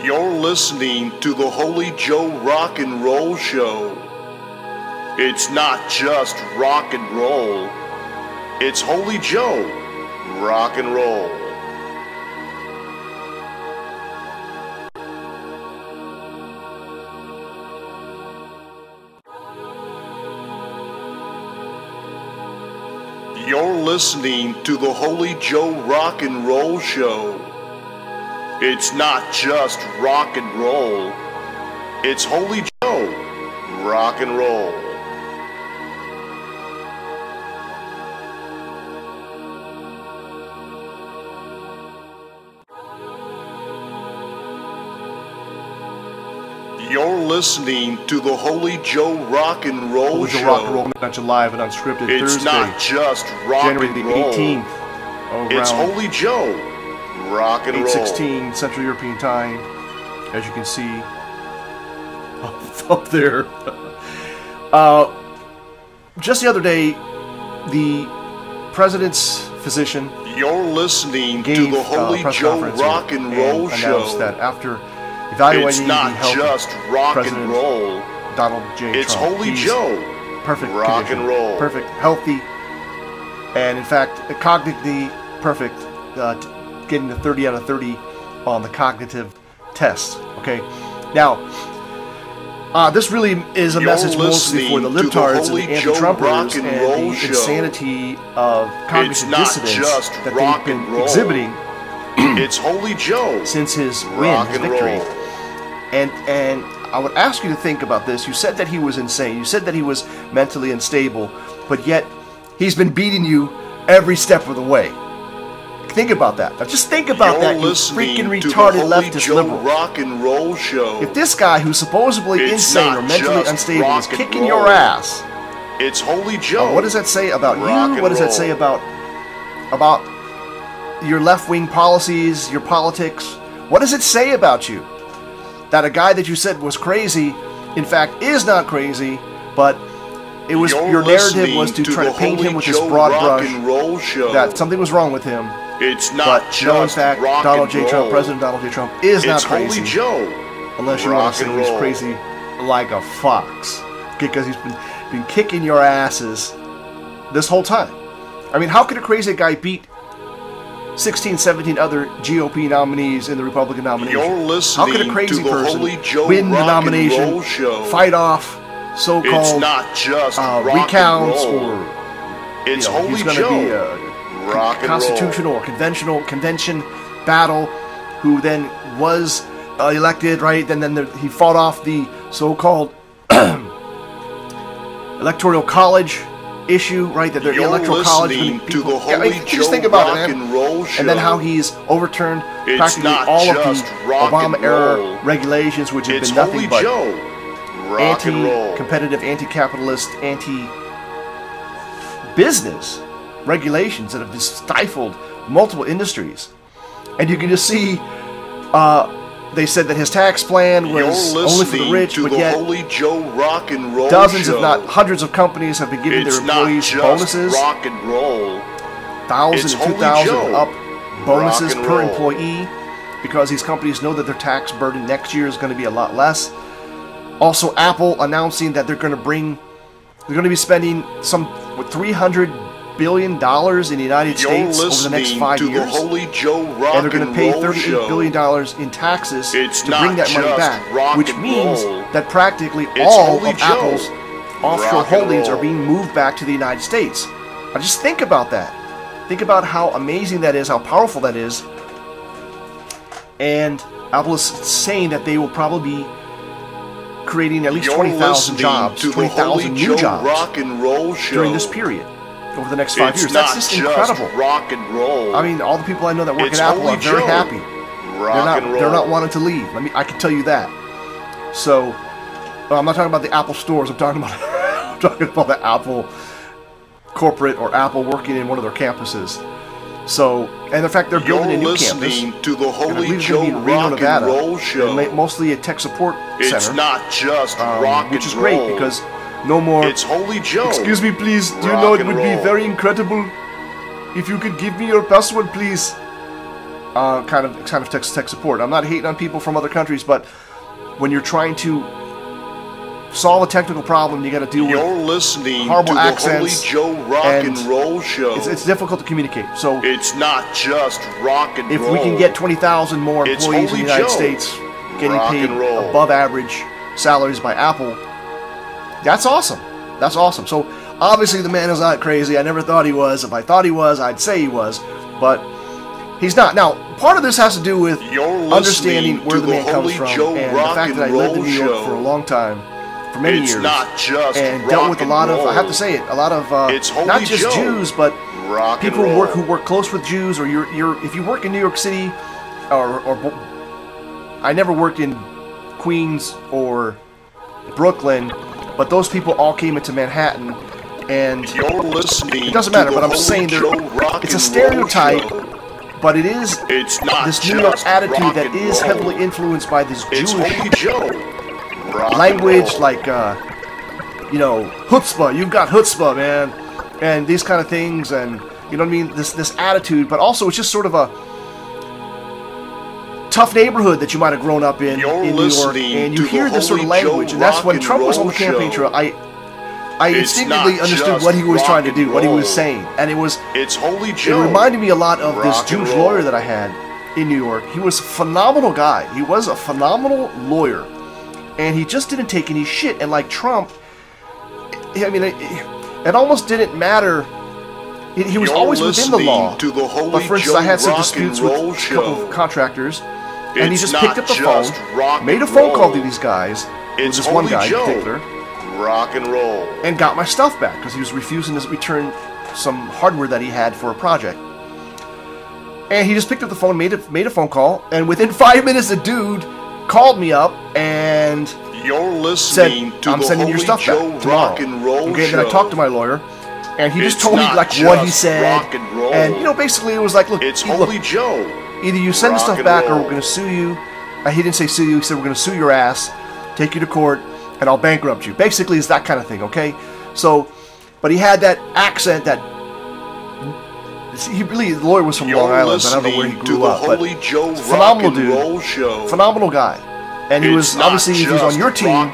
You're listening to the Holy Joe Rock and Roll Show. It's not just rock and roll, it's Holy Joe Rock and Roll. You're listening to the Holy Joe Rock and Roll Show. It's not just rock and roll, it's Holy Joe Rock and Roll. You're listening to the Holy Joe Rock and Roll Holy Show. Joe Rock and Roll coming at you live and unscripted It's Thursday, not just rock January and the roll. 18th, It's around Holy Joe Rock and Roll. 8:16 Central European Time, as you can see up there. Just the other day, the president's physician You're listening gave to the Holy press Joe conference Rock and Roll announced Show. that after evaluating It's the not health just of rock President and roll, Donald J. it's Trump, Holy he's Joe perfect Rock condition, and Roll. perfect, healthy, and in fact, cognitively perfect, getting a 30 out of 30 on the cognitive test. Okay, now this really is a You're message mostly for the listening to the libtards and Holy the Joe anti-Trumpers Rock and and Roll the Show. insanity of It's cognitive not dissonance just that rock they've and been roll. exhibiting It's Holy Joe since his win, Rock his and victory. Roll. And I would ask you to think about this. You said that he was insane. You said that he was mentally unstable, but yet he's been beating you every step of the way. Think about that. Now just think about You're that, you listening freaking to the retarded Holy leftist Joe liberal. Rock and Roll Show. If this guy who's supposedly It's insane or not mentally just unstable is rock and kicking roll. your ass, It's Holy Joe. what does that say about Rock you? and What does that roll. say about your left-wing policies, your politics? What does it say about you? That a guy that you said was crazy, in fact, is not crazy, but it was You're your narrative was listening to try the to paint Holy him with this Joe broad Rock brush and Roll Show. that something was wrong with him. It's not But just no, in fact, rock Donald and J. roll. Trump, President Donald J. Trump, is not It's crazy. Holy Joe Unless you Rock want to say and he's roll. crazy like a fox. Because he's been kicking your asses this whole time. I mean, how could a crazy guy beat 16, 17 other GOP nominees in the Republican nomination? You're listening How could a crazy to the person Holy Joe win the Rock and nomination, Roll Show. fight off It's so-called not just rock recounts, and roll. or It's you know, Holy he's going Joe to be a Rock and constitutional roll. or convention battle, who then was elected, right? Then he fought off the so-called electoral college issue, right? That the You're electoral college. listening to the Yeah, Holy just Joe think about Rock it, man. and Roll Show. And then how he's overturned It's practically not all of just the rock and Obama-era roll. regulations, which have It's been nothing Holy but Joe Rock and roll. anti-competitive, anti-capitalist, anti-business regulations that have just stifled multiple industries. And you can just see, they said that his tax plan was You're only for the listening rich, to but the yet Holy Joe Rock and Roll dozens, Show. if not hundreds of companies have been giving It's their not employees just bonuses, rock and roll. 1,000 It's and Holy 2,000 Joe and up bonuses Rock and per roll. employee, because these companies know that their tax burden next year is going to be a lot less. Also, Apple announcing that they're going to be spending some $300 billion in the United You're States over the next listening 5 to years, the Holy Joe Rock and they're going to pay Roll $38 Show. billion in taxes It's to not bring that money just back, rock which and means roll. that practically It's all Holy of Joe Apple's offshore Rock and holdings are roll. being moved back to the United States. Now just think about that. Think about how amazing that is, how powerful that is. And Apple is saying that they will probably be creating at least You're 20,000 listening jobs, to the 20,000 Holy new Joe jobs Rock and Roll Show. during this period over the next 5 It's years. not That's just incredible. rock and roll. I mean, all the people I know that work It's at Apple Holy are very Joe happy. Rock and roll. They're not wanting to leave. I can tell you that. So, I'm not talking about the Apple stores. I'm talking about I'm talking about the Apple corporate or Apple working in one of their campuses. So, and in fact, they're building a new campus. listening to the And I Holy believe it's Joe going to be in Reno, Rock Nevada, and Roll Show. mostly a tech support It's center, not just rock which and is great roll. because no more. It's Holy Joe. Excuse me, please. Do you Rock know it and would be roll. very incredible if you could give me your password, please? kind of tech support. I'm not hating on people from other countries, but when you're trying to solve a technical problem, you got to deal with horrible accents. Holy Joe Rock and Roll Show. It's difficult to communicate. So it's not just rock and roll. If we can get 20,000 more employees in the United States getting paid above average salaries by Apple, that's awesome. That's awesome. So obviously the man is not crazy. I never thought he was. If I thought he was, I'd say he was. But he's not. Now, part of this has to do with understanding where the man comes from and the fact that I lived in New York for a long time, for many years, and dealt with a lot of, I have to say it, a lot of not just Jews, but people who work close with Jews, or if you work in New York City, or I never worked in Queens or Brooklyn, but those people all came into Manhattan, and it doesn't matter, but I'm saying it's a stereotype, but it is this New York attitude that is heavily influenced by this Jewish language, like, chutzpah, you've got chutzpah, man, and these kind of things, and, you know what I mean, this attitude, but also it's just sort of a tough neighborhood that you might have grown up in New York, and you hear this sort of language, and that's when Trump was on the campaign trail, I instinctively understood what he was trying to do, what he was saying, and it reminded me a lot of this Jewish lawyer that I had in New York. He was a phenomenal guy. He was a phenomenal lawyer, and he just didn't take any shit, and like Trump, I mean, it almost didn't matter. He was always within the law, but for instance, I had some disputes with a couple of contractors, and he just picked up the phone, made a phone call to these guys, this one guy in particular, rock and roll, and got my stuff back because he was refusing to return some hardware that he had for a project. And he just picked up the phone, made a phone call, and within 5 minutes, the dude called me up and said, "I'm sending your stuff back tomorrow." Okay, then I talked to my lawyer, and he just told me like what he said, and basically it was like, look, either you send the stuff back or we're going to sue you. He didn't say sue you. He said we're going to sue your ass, take you to court, and I'll bankrupt you. Basically, it's that kind of thing, okay? So, but he had that accent that the lawyer was from Long Island. I don't know where he grew up, but phenomenal dude, phenomenal guy. And he was, obviously, if he's on your team,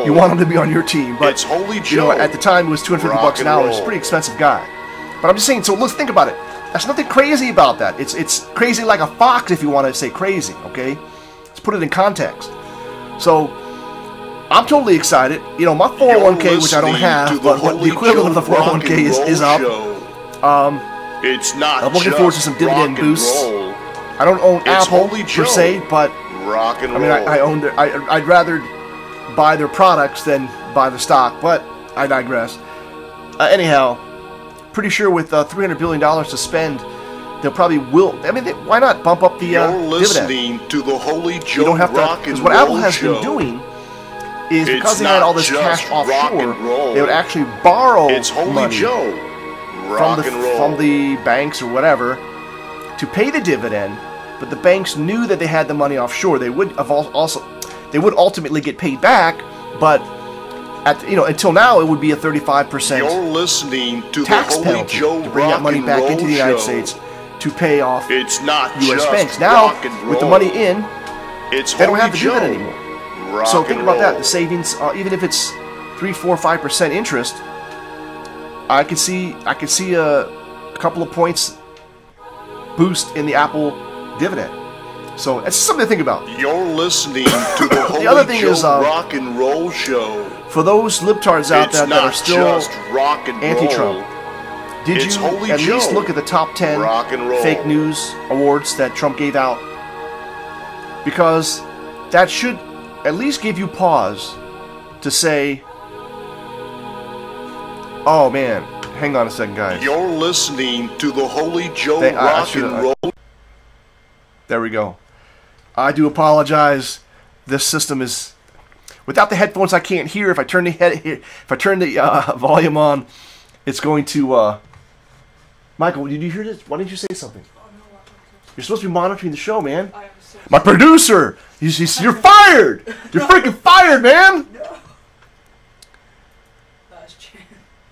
you want him to be on your team. But, at the time, it was $250 an hour. He's a pretty expensive guy. But I'm just saying, so let's think about it. There's nothing crazy about that. It's crazy like a fox, if you want to say crazy, okay? Let's put it in context. So, I'm totally excited. My 401k, which I don't have, but what the equivalent of the 401k is up. I'm looking forward to some dividend boosts. I don't own Apple, per se, but I own I'd rather buy their products than buy the stock, but I digress. Anyhow, pretty sure with $300 billion to spend, they'll probably will. I mean, why not bump up the dividend? To the Holy Joe, you don't have to, because what Apple has been doing is because they had all this cash offshore, they would actually borrow money from the banks or whatever to pay the dividend. But the banks knew that they had the money offshore. They would ultimately get paid back, but until now it would be a 35% tax penalty to bring that money back into the United States to pay off U.S. banks. Now, with the money in, they don't have to do that anymore. So think about that. The savings, even if it's 3, 4, 5% interest, I could see a couple of points boost in the Apple dividend. So it's something to think about. You're listening to the Holy other thing Joe is, Rock and Roll Show. For those libtards out there that are still anti-Trump, did you at least look at the top 10 fake news awards that Trump gave out? Because that should at least give you pause to say, oh man, hang on a second, guys. You're listening to the Holy Joe Rock and Roll. There we go. I do apologize. This system is without the headphones. I can't hear. If I turn the volume on, it's going to. Michael, did you hear this? Why didn't you say something? You're supposed to be monitoring the show, man. My producer. You're fired. You're freaking fired, man.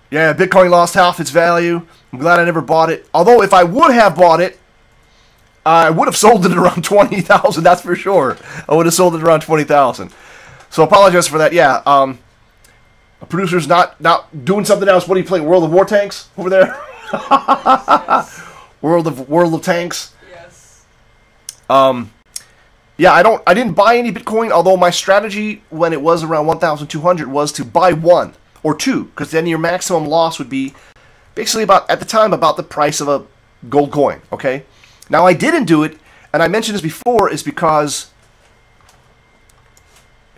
Yeah, Bitcoin lost half its value. I'm glad I never bought it. Although if I would have bought it, I would have sold it around 20,000. That's for sure. I would have sold it around 20,000. So apologize for that. Yeah. A producer's not doing something else. What are you playing? World of War Tanks over there? Yes. World of Tanks. Yes. Yeah, I didn't buy any Bitcoin, although my strategy when it was around 1,200 was to buy one or two, because then your maximum loss would be basically at the time about the price of a gold coin, okay? Now I didn't do it, and I mentioned this before, is because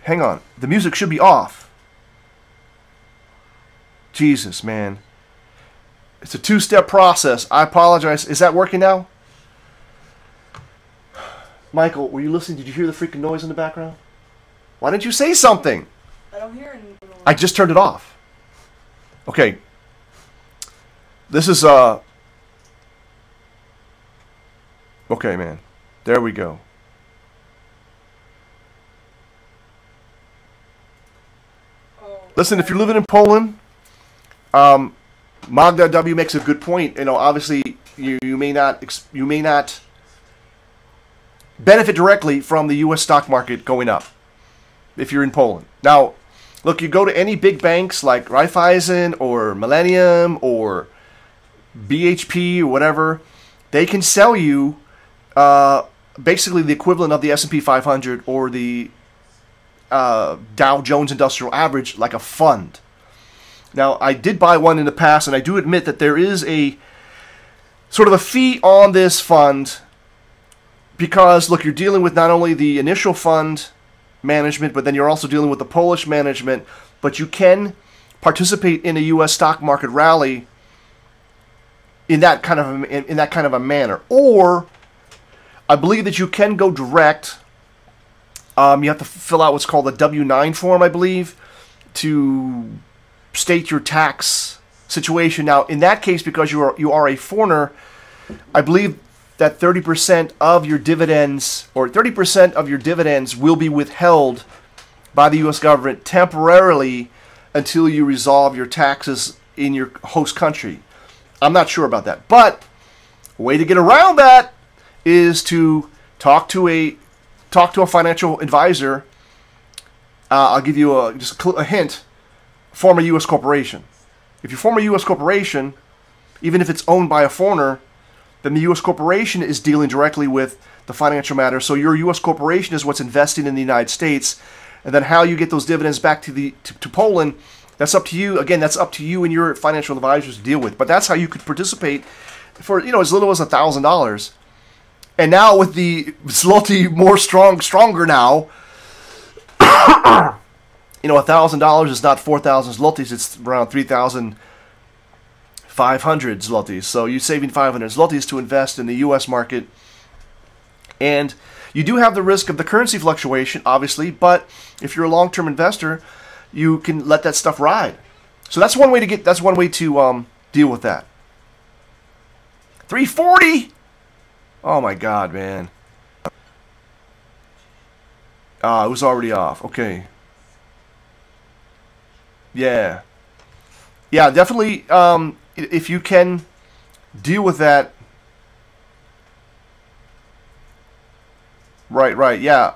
hang on, the music should be off. Jesus, man. It's a two-step process. I apologize. Is that working now? Michael, were you listening? Did you hear the freaking noise in the background? Why didn't you say something? I don't hear anything. I just turned it off. Okay. This is, okay, man. There we go. Oh, Listen, if you're living in Poland, Magda W makes a good point. You know, obviously, you may not benefit directly from the U.S. stock market going up if you're in Poland. Now, look, you go to any big banks like Raiffeisen or Millennium or BHP or whatever, they can sell you basically the equivalent of the S&P 500 or the Dow Jones Industrial Average, like a fund. Now, I did buy one in the past, and I do admit that there is a sort of a fee on this fund because, look, you're dealing with not only the initial fund management, but then you're also dealing with the Polish management, but you can participate in a U.S. stock market rally in that kind of a manner. Or I believe that you can go direct. You have to fill out what's called a W-9 form, I believe, to state your tax situation. Now, in that case, because you are a foreigner, I believe that 30% of your dividends, or 30% of your dividends, will be withheld by the U.S. government temporarily until you resolve your taxes in your host country. I'm not sure about that, but a way to get around that is to talk to a financial advisor. I'll give you just a hint. Form a U.S. corporation. If you form a U.S. corporation, even if it's owned by a foreigner, then the U.S. corporation is dealing directly with the financial matter. So your U.S. corporation is what's investing in the United States, and then how you get those dividends back to Poland, that's up to you. Again, that's up to you and your financial advisors to deal with. But that's how you could participate for as little as $1,000. And now with the zloty stronger now, $1,000 is not 4,000 zlotys. It's around 3,500 zlotys. So you're saving 500 zlotys to invest in the U.S. market. And you do have the risk of the currency fluctuation, obviously. But if you're a long-term investor, you can let that stuff ride. So that's one way to deal with that. 340. Oh my God, man. It was already off. Okay. Yeah, definitely. If you can deal with that, right. Yeah,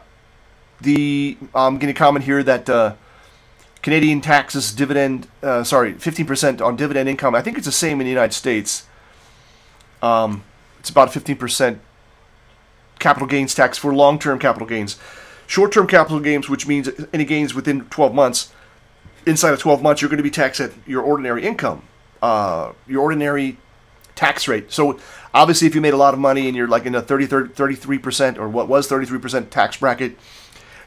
I'm getting a comment here that Canadian taxes 15% on dividend income. I think it's the same in the United States. It's about 15% capital gains tax for long-term capital gains. Short-term capital gains, which means any gains within 12 months. Inside of 12 months, you're going to be taxed at your ordinary income, your ordinary tax rate. So obviously, if you made a lot of money and you're like in a 33%, or what was 33% tax bracket,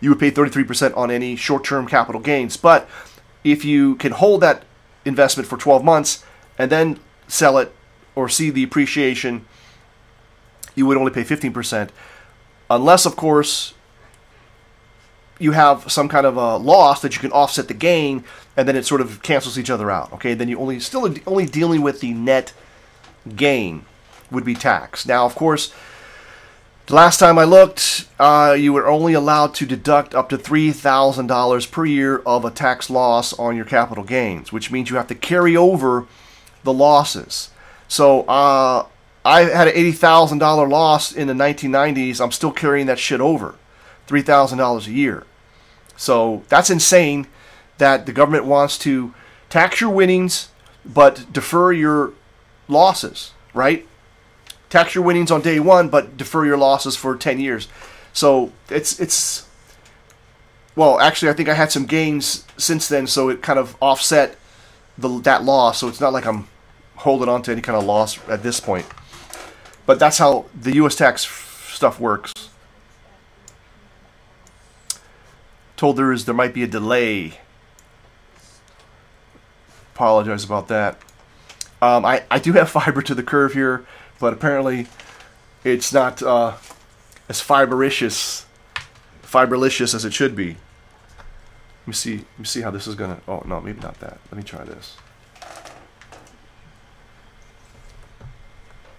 you would pay 33% on any short-term capital gains. But if you can hold that investment for 12 months and then sell it or see the appreciation, you would only pay 15%. Unless, of course, you have some kind of a loss that you can offset the gain, and then it sort of cancels each other out. Okay, then you only dealing with the net gain would be taxed. Now, of course, the last time I looked, you were only allowed to deduct up to $3,000 per year of a tax loss on your capital gains, which means you have to carry over the losses. So I had an $80,000 loss in the 1990s. I'm still carrying that shit over. $3,000 a year. So that's insane that the government wants to tax your winnings but defer your losses, right? Tax your winnings on day one but defer your losses for 10 years. So it's well, actually I think I had some gains since then, so it kind of offset that loss. So it's not like I'm holding on to any kind of loss at this point. But that's how the U.S. tax stuff works. Told there might be a delay. Apologize about that. I do have fiber to the curve here, but apparently it's not as fiberlicious as it should be. Let me see how this is gonna. Oh no, maybe not that. Let me try this.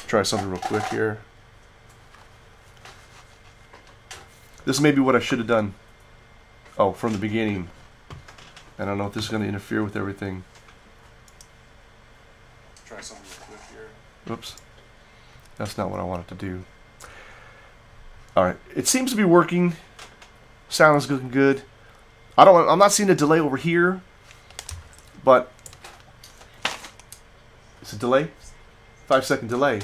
Try something real quick here. This may be what I should have done. Oh, from the beginning. I don't know if this is going to interfere with everything. Try something real quick here. Oops. That's not what I wanted to do. Alright. It seems to be working. Sound is looking good. I'm not seeing a delay over here. But it's a delay? 5-second delay.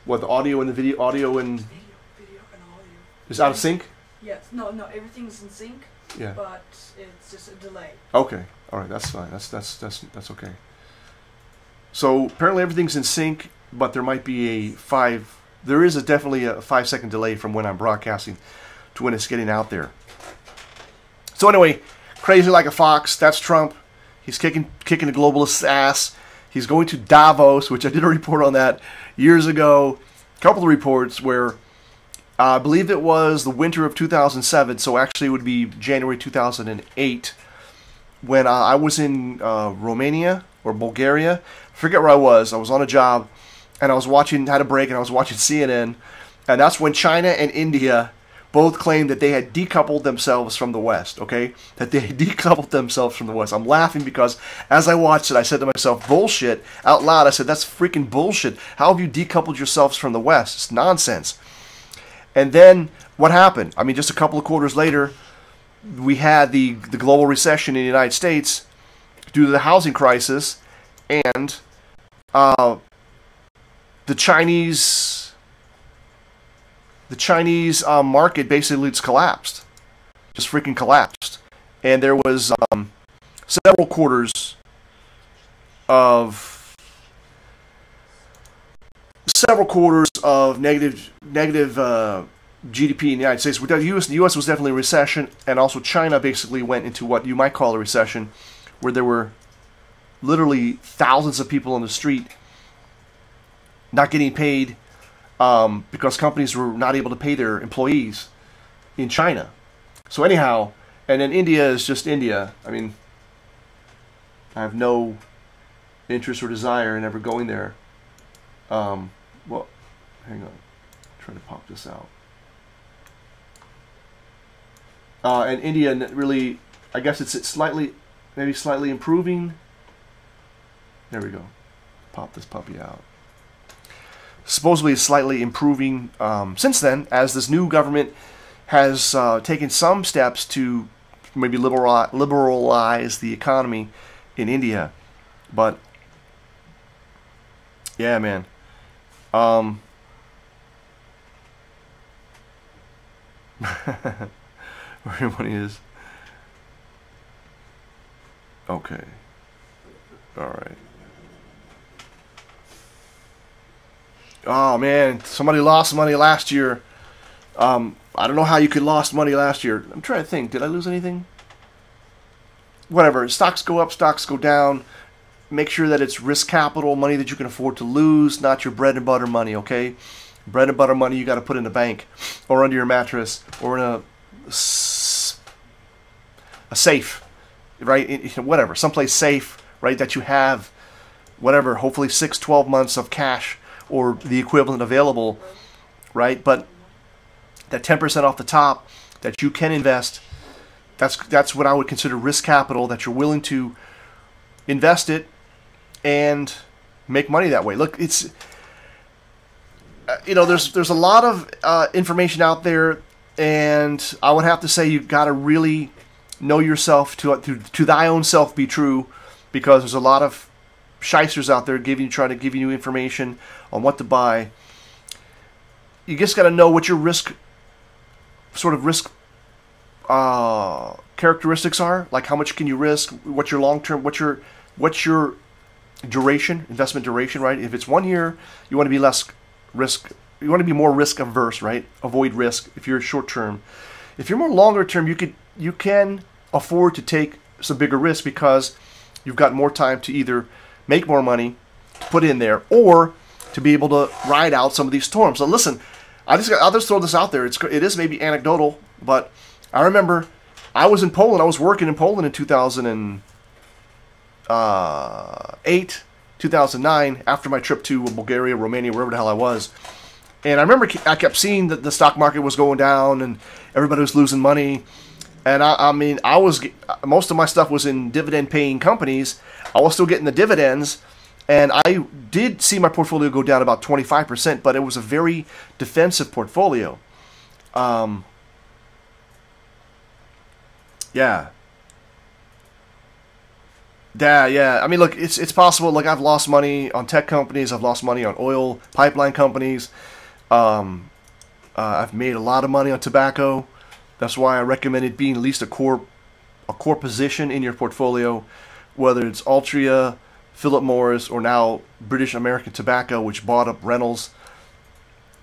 What, the audio and the video, video and audio is out of sync? Yes, no, everything's in sync. Yeah. But it's just a delay. Okay, all right, that's fine. That's okay. So apparently everything's in sync, but there might be there is definitely a 5-second delay from when I'm broadcasting to when it's getting out there. So anyway, crazy like a fox. That's Trump. He's kicking the globalists' ass. He's going to Davos, which I did a report on that years ago. A couple of reports where I believe it was the winter of 2007, so actually it would be January 2008, when I was in Romania or Bulgaria. I forget where I was. I was on a job, and I was had a break, and I was watching CNN, and that's when China and India both claimed that they had decoupled themselves from the West, okay? That they had decoupled themselves from the West. I'm laughing because as I watched it, I said to myself, bullshit, out loud. I said, that's freaking bullshit. How have you decoupled yourselves from the West? It's nonsense. And then what happened? I mean, just a couple of quarters later, we had the global recession in the United States due to the housing crisis, and the Chinese market basically just collapsed, just freaking collapsed, and there was several quarters of negative GDP in the United States. The U.S. was definitely a recession, and also China basically went into what you might call a recession, where there were literally thousands of people on the street not getting paid because companies were not able to pay their employees in China. So anyhow, and then India is just India. I mean, I have no interest or desire in ever going there. Well, hang on. Try to pop this out. And India really, I guess it's maybe slightly improving. There we go. Pop this puppy out. Supposedly it's slightly improving since then, as this new government has taken some steps to maybe liberalize the economy in India. But yeah, man. Where your money is. Okay. Alright. Oh man, somebody lost money last year. I don't know how you could lost money last year. I'm trying to think. Did I lose anything? Whatever. Stocks go up, stocks go down. Make sure that it's risk capital, money that you can afford to lose, not your bread and butter money, okay? Bread and butter money you got to put in the bank or under your mattress or in a safe, right? Whatever, someplace safe, right, that you have, whatever, hopefully 6-12 months of cash or the equivalent available, right? But that 10% off the top that you can invest, that's what I would consider risk capital, that you're willing to invest it and make money that way. Look, you know, there's a lot of information out there, and I would have to say you got to really know yourself, to thy own self be true, because there's a lot of shysters out there trying to give you information on what to buy. You just got to know what your risk characteristics are, like how much can you risk, what's your long term, what's your duration, investment duration, right? If it's 1 year, you want to be less risk, you want to be more risk averse, right? Avoid risk if you're short term. If you're more longer term, you can afford to take some bigger risks because you've got more time to either make more money, put in there, or to be able to ride out some of these storms. So listen, I'll just throw this out there. It is maybe anecdotal, but I remember I was in Poland. I was working in Poland in 2008, 2009, after my trip to Bulgaria, Romania, wherever the hell I was. And I remember I kept seeing that the stock market was going down and everybody was losing money. And I mean, most of my stuff was in dividend-paying companies. I was still getting the dividends, and I did see my portfolio go down about 25%, but it was a very defensive portfolio. Yeah. I mean, look, it's possible. Like, I've lost money on tech companies. I've lost money on oil pipeline companies. I've made a lot of money on tobacco. That's why I recommended being at least a core position in your portfolio, whether it's Altria, Philip Morris, or now British American Tobacco, which bought up Reynolds.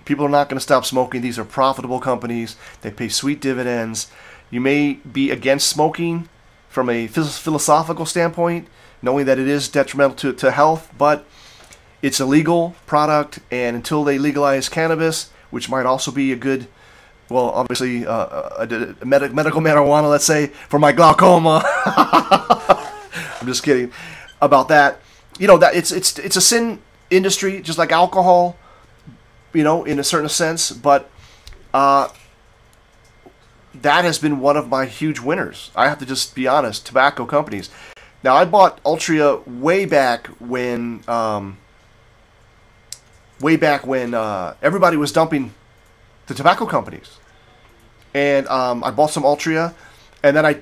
People are not going to stop smoking. These are profitable companies. They pay sweet dividends. You may be against smoking from a philosophical standpoint, knowing that it is detrimental to health, but it's a legal product, and until they legalize cannabis, which might also be a good, well, obviously, medical marijuana, let's say, for my glaucoma. I'm just kidding about that. You know, that it's a sin industry, just like alcohol, you know, in a certain sense, but that has been one of my huge winners. I have to just be honest, tobacco companies. Now, I bought Altria way back when everybody was dumping the tobacco companies. And I bought some Altria, and then I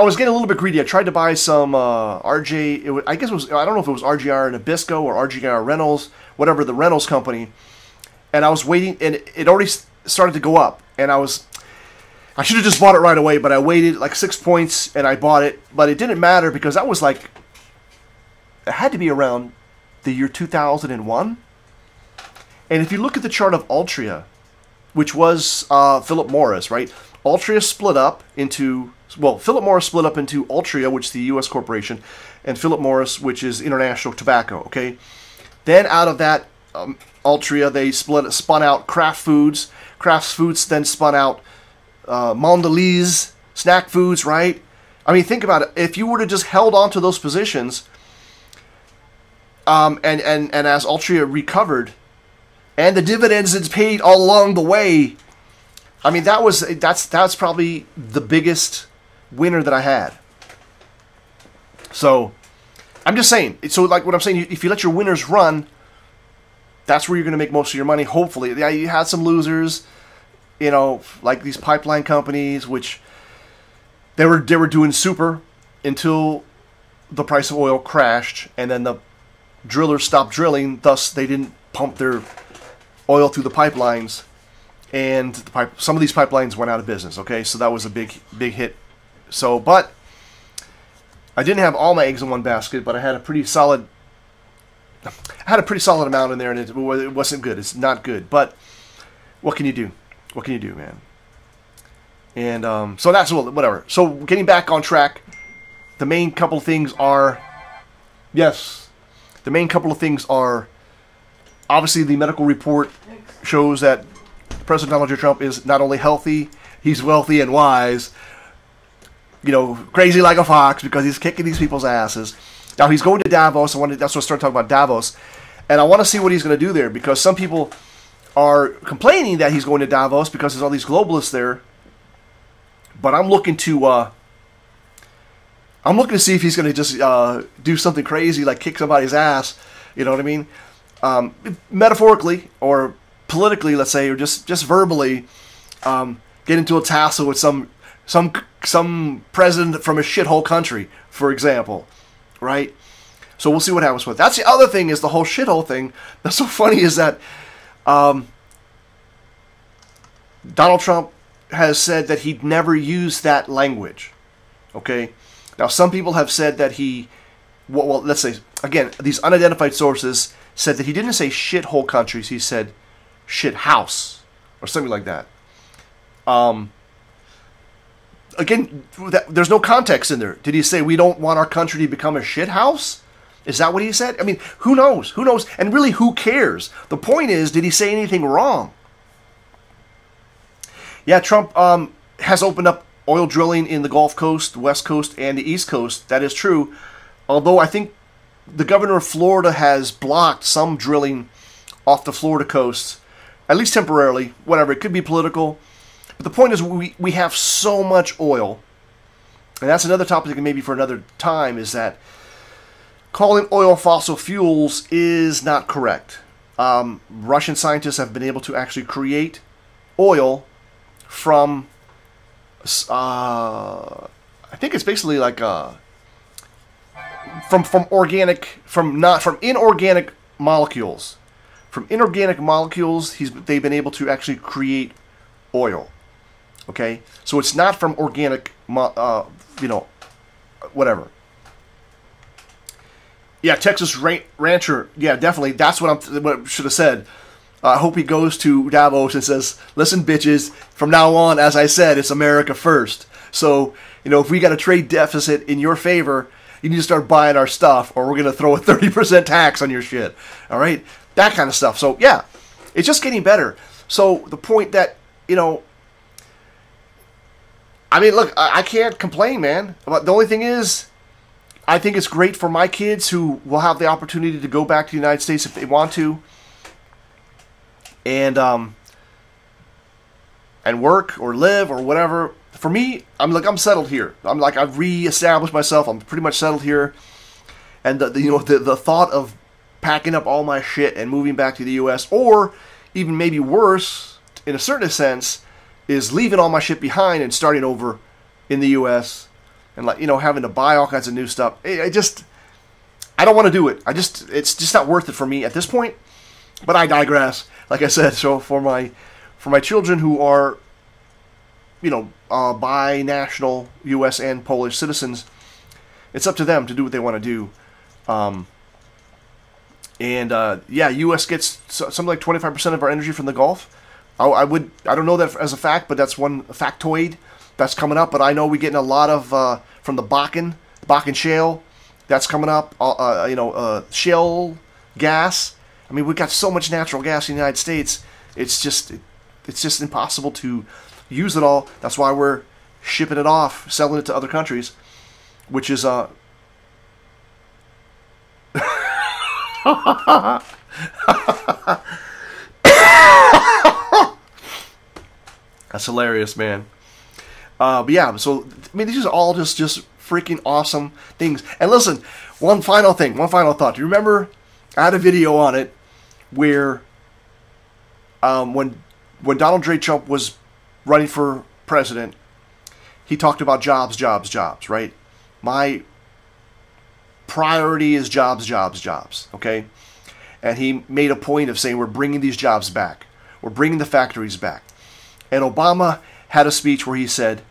was getting a little bit greedy. I tried to buy some RJ. I guess it was, I don't know if it was RJR Nabisco or RJR Reynolds, whatever, the Reynolds company. And I was waiting, and it already started to go up. And I should have just bought it right away, but I waited like 6 points and I bought it. But it didn't matter because that was like, it had to be around the year 2001. And if you look at the chart of Altria, which was Philip Morris, right? Altria split up into, well, Philip Morris split up into Altria, which is the U.S. corporation, and Philip Morris, which is International Tobacco, okay? Then out of that Altria, they spun out Kraft Foods. Kraft Foods then spun out Mondelez Snack Foods, right? I mean, think about it. If you would have just held on to those positions, and as Altria recovered, and the dividends it's paid all along the way, I mean, that's probably the biggest winner that I had. So, I'm just saying. So, like what I'm saying, if you let your winners run, that's where you're going to make most of your money, hopefully. Yeah, you had some losers, you know, like these pipeline companies, which they were doing super until the price of oil crashed, and then the drillers stopped drilling, thus they didn't pump their oil through the pipelines, and some of these pipelines went out of business, okay? So that was a big hit. So, but I didn't have all my eggs in one basket, but I had a pretty solid amount in there, and it wasn't good. It's not good, but what can you do? What can you do, man? And so that's whatever. So getting back on track, the main couple of things are, obviously the medical report shows that President Donald J. Trump is not only healthy, he's wealthy and wise, you know, crazy like a fox, because he's kicking these people's asses. Now he's going to Davos. That's what I started talking about, Davos. And I want to see what he's going to do there, because some people are complaining that he's going to Davos because there's all these globalists there. But I'm looking to see if he's going to just do something crazy, like kick somebody's ass. You know what I mean? Metaphorically, or politically, let's say, or just verbally, get into a tussle with some president from a shithole country, for example, right? So we'll see what happens with it. That's the other thing, is the whole shithole thing. That's so funny, is that Donald Trump has said that he'd never used that language. Okay? Now, some people have said that he, well, let's say, again, these unidentified sources said that he didn't say shithole countries, he said shit house, or something like that. Again, there's no context in there. Did he say we don't want our country to become a shit house? Is that what he said? I mean, who knows? Who knows? And really, who cares? The point is, did he say anything wrong? Yeah, Trump has opened up oil drilling in the Gulf Coast, West Coast, and the East Coast. That is true. Although I think the governor of Florida has blocked some drilling off the Florida coast, at least temporarily. Whatever, it could be political. But the point is, we have so much oil, and that's another topic maybe for another time, is that calling oil fossil fuels is not correct. Russian scientists have been able to actually create oil from, I think it's basically like from inorganic molecules. From inorganic molecules, they've been able to actually create oil. Okay, so it's not from organic, whatever. Yeah, Texas rancher. Yeah, definitely. That's what I should have said. I hope he goes to Davos and says, "Listen, bitches. From now on, as I said, it's America first. So, if we got a trade deficit in your favor, you need to start buying our stuff, or we're gonna throw a 30% tax on your shit. All right, that kind of stuff." So, yeah, it's just getting better. So the point that I mean, look, I can't complain, man. But the only thing is, I think it's great for my kids who will have the opportunity to go back to the United States if they want to, and work or live or whatever. For me, I'm settled here. I've reestablished myself. I'm pretty much settled here, and the thought of packing up all my shit and moving back to the U.S., or even maybe worse, in a certain sense, is leaving all my shit behind and starting over in the U.S. and having to buy all kinds of new stuff. I don't want to do it. It's just not worth it for me at this point. But I digress. Like I said, so for my children who are bi-national U.S. and Polish citizens, it's up to them to do what they want to do. U.S. gets something like 25% of our energy from the Gulf. I don't know that as a fact, but that's one factoid that's coming up. But I know we're getting a lot of from the Bakken shale. That's coming up. Shale gas. I mean, we've got so much natural gas in the United States. It's just impossible to use it all. That's why we're shipping it off, selling it to other countries, which is That's hilarious, man. But yeah, so I mean, these are all just freaking awesome things. And listen, one final thought. Do you remember I had a video on it where when Donald J. Trump was running for president, he talked about jobs, right? My priority is jobs, okay? And he made a point of saying, we're bringing these jobs back. We're bringing the factories back. And Obama had a speech where he said,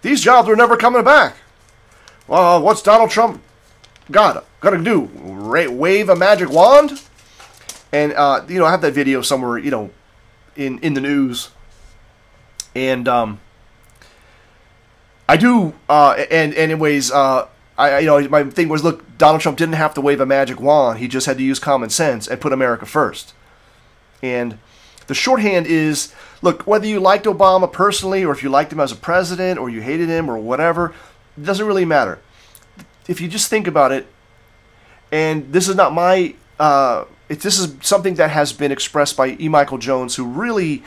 these jobs are never coming back. Well, what's Donald Trump gonna do? Wave a magic wand? And, I have that video somewhere, in the news. And, I do, anyways, my thing was, look, Donald Trump didn't have to wave a magic wand. He just had to use common sense and put America first. And the shorthand is, look, whether you liked Obama personally, or if you liked him as a president, or you hated him, or whatever, it doesn't really matter. If you just think about it, and this is not my, this is something that has been expressed by E. Michael Jones, who really,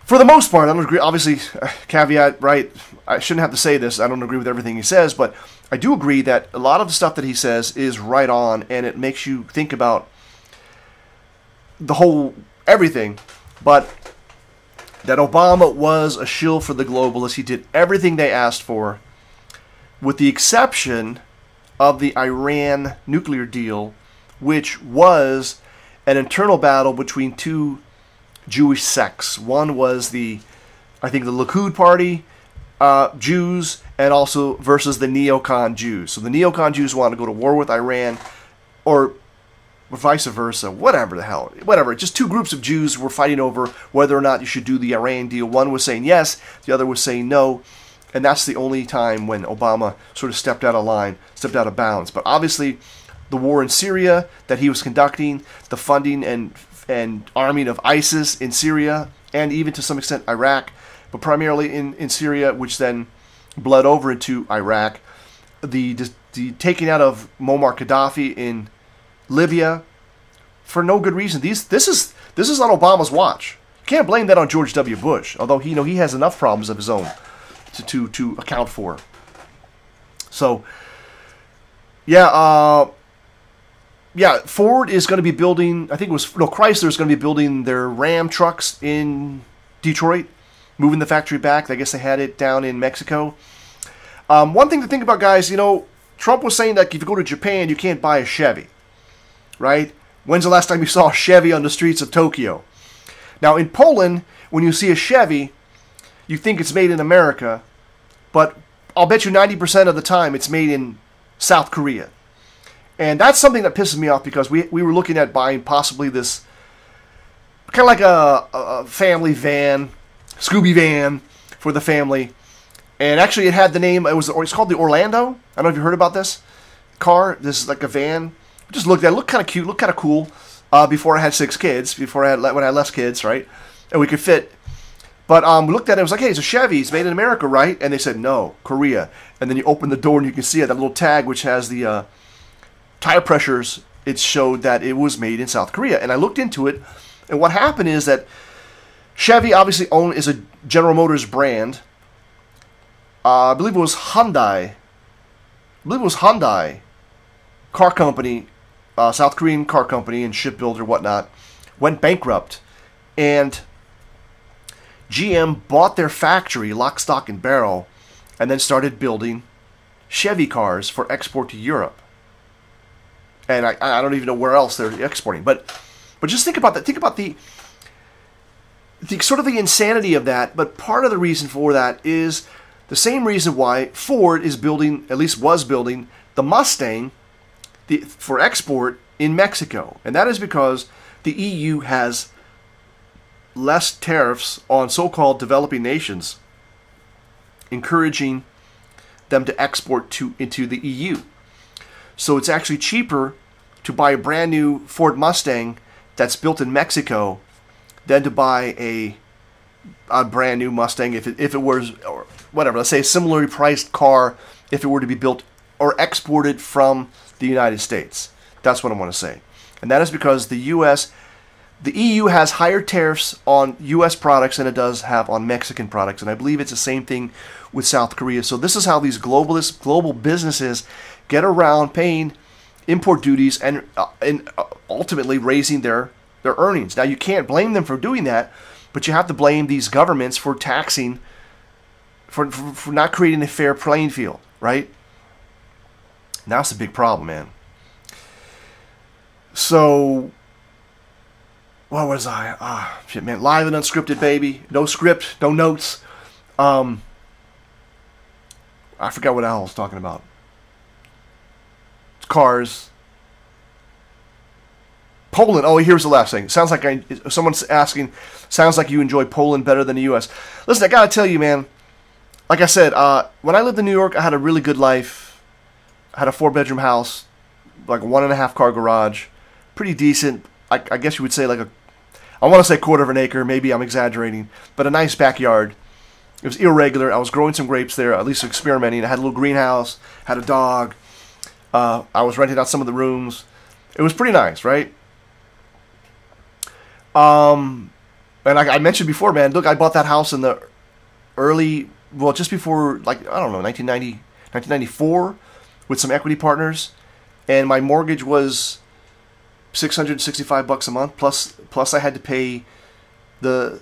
for the most part, I don't agree, obviously, caveat, right, I shouldn't have to say this, I don't agree with everything he says, but I do agree that a lot of the stuff that he says is right on, and it makes you think about the whole everything, but that Obama was a shill for the globalists. He did everything they asked for, with the exception of the Iran nuclear deal, which was an internal battle between two Jewish sects. One was the Likud party Jews, and also versus the neocon Jews. So the neocon Jews wanted to go to war with Iran, or vice versa, whatever. Just two groups of Jews were fighting over whether or not you should do the Iran deal. One was saying yes, the other was saying no, and that's the only time when Obama sort of stepped out of line, stepped out of bounds. But obviously, the war in Syria that he was conducting, the funding and arming of ISIS in Syria, and even to some extent Iraq, but primarily in Syria, which then bled over into Iraq, the taking out of Muammar Gaddafi in Libya for no good reason. This is on Obama's watch. You can't blame that on George W. Bush, although he has enough problems of his own to account for. So, Ford is going to be building, Chrysler is going to be building their Ram trucks in Detroit, moving the factory back. I guess they had it down in Mexico. One thing to think about, guys, Trump was saying that if you go to Japan, you can't buy a Chevy, right? When's the last time you saw a Chevy on the streets of Tokyo? Now, in Poland, when you see a Chevy, you think it's made in America, but I'll bet you 90% of the time it's made in South Korea. And that's something that pisses me off, because we were looking at buying possibly this kind of like a family van, Scooby van for the family. And actually it had the name, it's called the Orlando. I don't know if you heard about this car. This is like a van. Just looked at it, looked kind of cute, looked kind of cool before I had 6 kids, when I had less kids, right? And we could fit. But we looked at it, it was like, hey, it's a Chevy, it's made in America, right? And they said, no, Korea. And then you open the door and you can see it, that little tag which has the tire pressures. It showed that it was made in South Korea. And I looked into it, and what happened is that Chevy obviously is a General Motors brand. I believe it was Hyundai car company, South Korean car company and shipbuilder, whatnot, went bankrupt, and GM bought their factory, lock, stock, and barrel, and then started building Chevy cars for export to Europe. And I don't even know where else they're exporting, but just think about that. Think about the sort of the insanity of that. But part of the reason for that is the same reason why Ford is building, at least was building, the Mustang for export in Mexico. And that is because the EU has less tariffs on so-called developing nations, encouraging them to export into the EU. So it's actually cheaper to buy a brand new Ford Mustang that's built in Mexico than to buy a brand new Mustang if it was, or whatever, let's say a similarly priced car if it were to be built or exported from the United States. That's what I want to say. And that is because the EU has higher tariffs on U.S. products than it does have on Mexican products. And I believe it's the same thing with South Korea. So this is how these global businesses get around paying import duties and ultimately raising their earnings. Now, you can't blame them for doing that, but you have to blame these governments for taxing, for not creating a fair playing field, right? Now that's a big problem, man. So, what was I? Shit, man. Live and unscripted, baby. No script, no notes. I forgot what Al was talking about. Cars. Poland. Oh, here's the last thing. Sounds like someone's asking, sounds like you enjoy Poland better than the U.S. Listen, I gotta tell you, man. Like I said, when I lived in New York, I had a really good life. I had a 4-bedroom house, like a 1.5 car garage. Pretty decent. I guess you would say I want to say 1/4 of an acre. Maybe I'm exaggerating. But a nice backyard. It was irregular. I was growing some grapes there, at least experimenting. I had a little greenhouse, had a dog. I was renting out some of the rooms. It was pretty nice, right? And I mentioned before, man, look, I bought that house in the just before, 1994, with some equity partners. And my mortgage was $665 a month, plus I had to pay the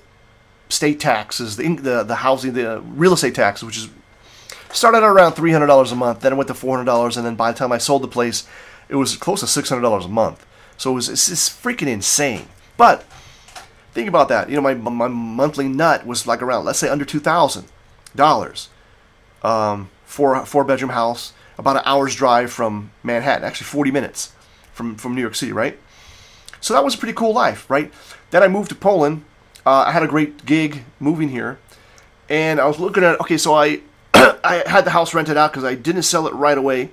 state taxes, the housing, the real estate taxes, which is started at around $300 a month. Then it went to $400, and then by the time I sold the place, it was close to $600 a month. So it's freaking insane. But think about that. You know, my monthly nut was like around, let's say, under $2,000 for a 4-bedroom house, about an hour's drive from Manhattan, actually 40 minutes from New York City, right? So that was a pretty cool life, right? Then I moved to Poland. I had a great gig moving here, and I was looking at, okay, so I I had the house rented out because I didn't sell it right away.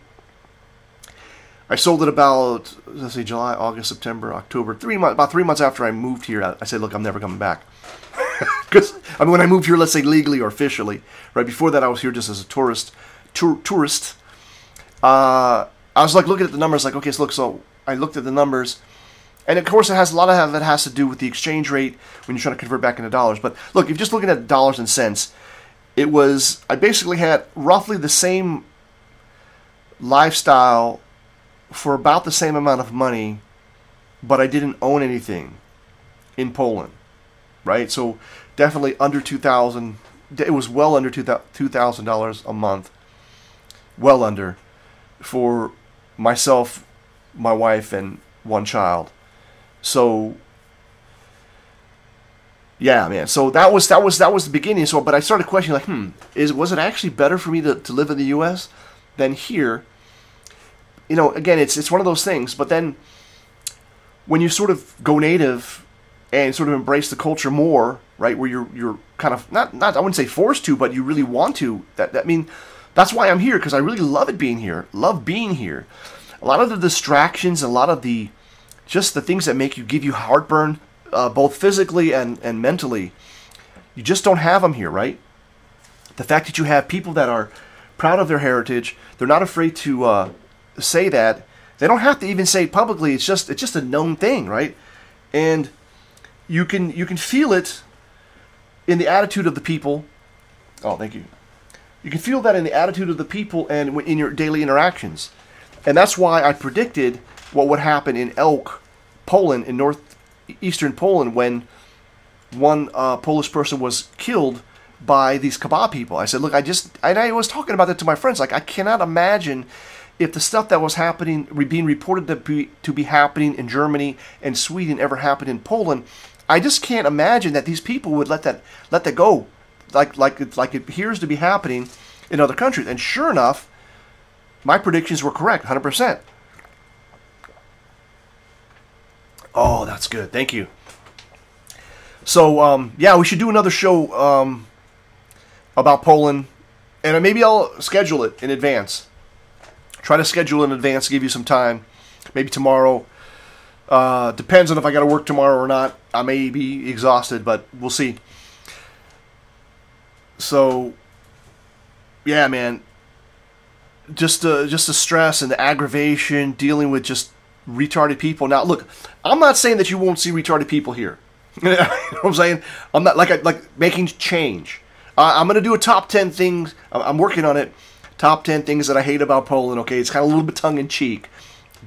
I sold it about, let's say, July, August, September, October, about 3 months after I moved here. I said, look, I'm never coming back. Because, I mean, when I moved here, let's say legally or officially, right, before that I was here just as a tourist. I was like looking at the numbers, like, okay, so look, so I looked at the numbers, and of course a lot of it has to do with the exchange rate when you're trying to convert back into dollars. But look, if you're just looking at dollars and cents, I basically had roughly the same lifestyle for about the same amount of money, but I didn't own anything in Poland, right? So definitely under $2,000. It was well under $2,000 a month, well under, for myself, my wife, and one child. So yeah, man. So that was the beginning. So, but I started questioning, like, was it actually better for me to live in the U.S. than here? You know, again, it's one of those things. But then, when you sort of go native and sort of embrace the culture more, right, where you're kind of not I wouldn't say forced to, but you really want to. That's why I'm here, because I really love being here. A lot of the distractions, a lot of the things that give you heartburn, both physically and mentally, you just don't have them here, right? The fact that you have people that are proud of their heritage, they're not afraid to say that. They don't have to even say it publicly. It's just a known thing, right? And you can feel it in the attitude of the people. Oh, thank you. You can feel that in the attitude of the people and in your daily interactions. And that's why I predicted what would happen in Elk, Poland, in northeastern Poland, when one Polish person was killed by these kebab people. I said, look, I was talking about that to my friends. Like, I cannot imagine if the stuff that was happening, being reported to be happening in Germany and Sweden, ever happened in Poland. I just can't imagine that these people would let that go, like it appears to be happening in other countries. And sure enough, my predictions were correct, 100%. Oh, that's good. Thank you. So, yeah, we should do another show about Poland, and maybe I'll schedule it in advance. Try to schedule in advance, give you some time. Maybe tomorrow. Depends on if I got to work tomorrow or not. I may be exhausted, but we'll see. So, yeah, man. Just the stress and the aggravation, dealing with just retarded people. Now, look, I'm not saying that you won't see retarded people here. You know what I'm saying? I'm not like making change. I'm gonna do a top 10 things. I'm working on it. Top 10 things that I hate about Poland. Okay, it's kind of a little bit tongue in cheek,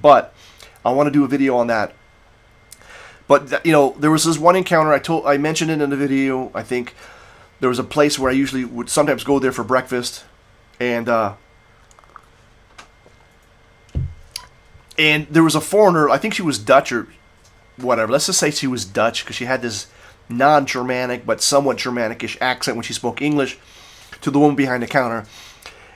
but I want to do a video on that. But you know, there was this one encounter I mentioned it in the video. I think there was a place where I usually would sometimes go there for breakfast, and there was a foreigner. I think she was Dutch or whatever. Let's just say she was Dutch, because she had this non-Germanic but somewhat Germanic-ish accent when she spoke English to the woman behind the counter.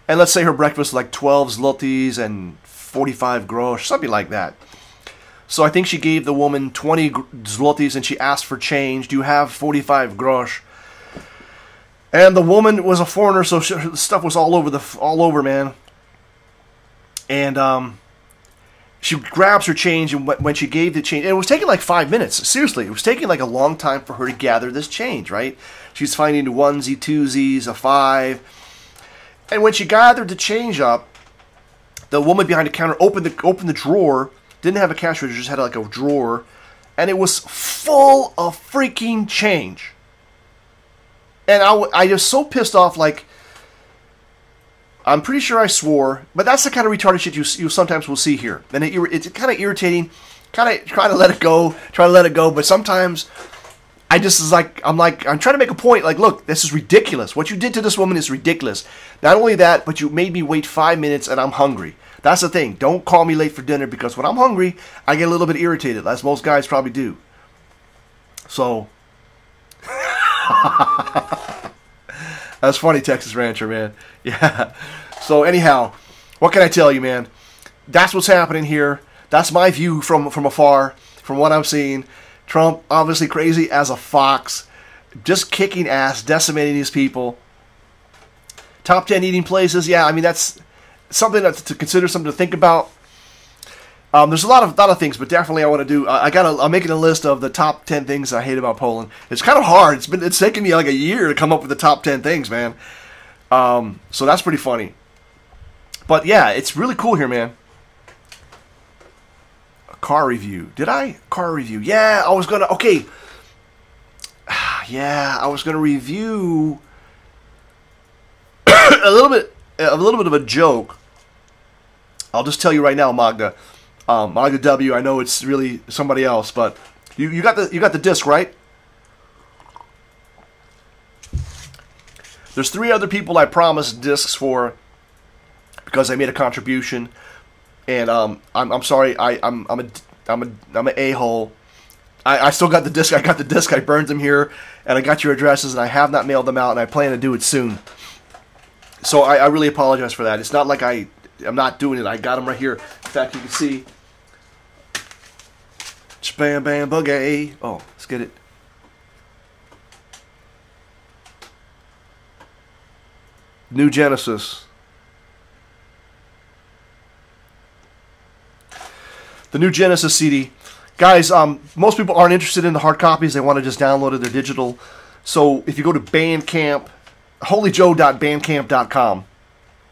And let's say her breakfast was like 12 zlotys and 45 grosz, something like that. So I think she gave the woman 20 zlotys and she asked for change. Do you have 45 grosz? And the woman was a foreigner, so the stuff was all over, man. And she grabs her change, and when she gave the change, and it was taking like 5 minutes. Seriously, it was taking like a long time for her to gather this change, right? She's finding a onesie, twosies, a 5. And when she gathered the change up, the woman behind the counter opened the drawer. Didn't have a cash register, just had like a drawer, and it was full of freaking change. And I was so pissed off, like, I'm pretty sure I swore, but that's the kind of retarded shit you sometimes will see here. And it's kind of irritating, kind of try to let it go. But sometimes I just is like I'm trying to make a point. Like, look, this is ridiculous. What you did to this woman is ridiculous. Not only that, but you made me wait 5 minutes, and I'm hungry. That's the thing. Don't call me late for dinner, because when I'm hungry, I get a little bit irritated, as most guys probably do. So, that's funny, Texas Rancher, man. Yeah. So anyhow, what can I tell you, man? That's what's happening here. That's my view from afar, from what I'm seeing. Trump, obviously crazy as a fox, just kicking ass, decimating these people. Top 10 eating places, yeah, I mean, that's something to consider, something to think about. There's a lot of things, but definitely I want to do. I'm making a list of the top 10 things I hate about Poland. It's kind of hard. It's taken me like a year to come up with the top 10 things, man. So that's pretty funny. But yeah, it's really cool here, man. A car review. Did I? Car review. Yeah, I was gonna. Okay. Yeah, I was gonna review a little bit of a joke. I'll just tell you right now, Magda. Magda W. I know it's really somebody else, but you got the disc, right? There's 3 other people I promised discs for because they made a contribution, and I'm sorry, I'm an a-hole. I still got the disc. I got the disc. I burned them here, and I got your addresses, and I have not mailed them out, and I plan to do it soon. So I really apologize for that. It's not like I'm not doing it. I got them right here. In fact, you can see. Bam, bam, boogie. Oh, let's get it. New Genesis. The New Genesis CD. Guys, most people aren't interested in the hard copies. They want to just download it. They're digital. So if you go to Bandcamp, holyjoe.bandcamp.com.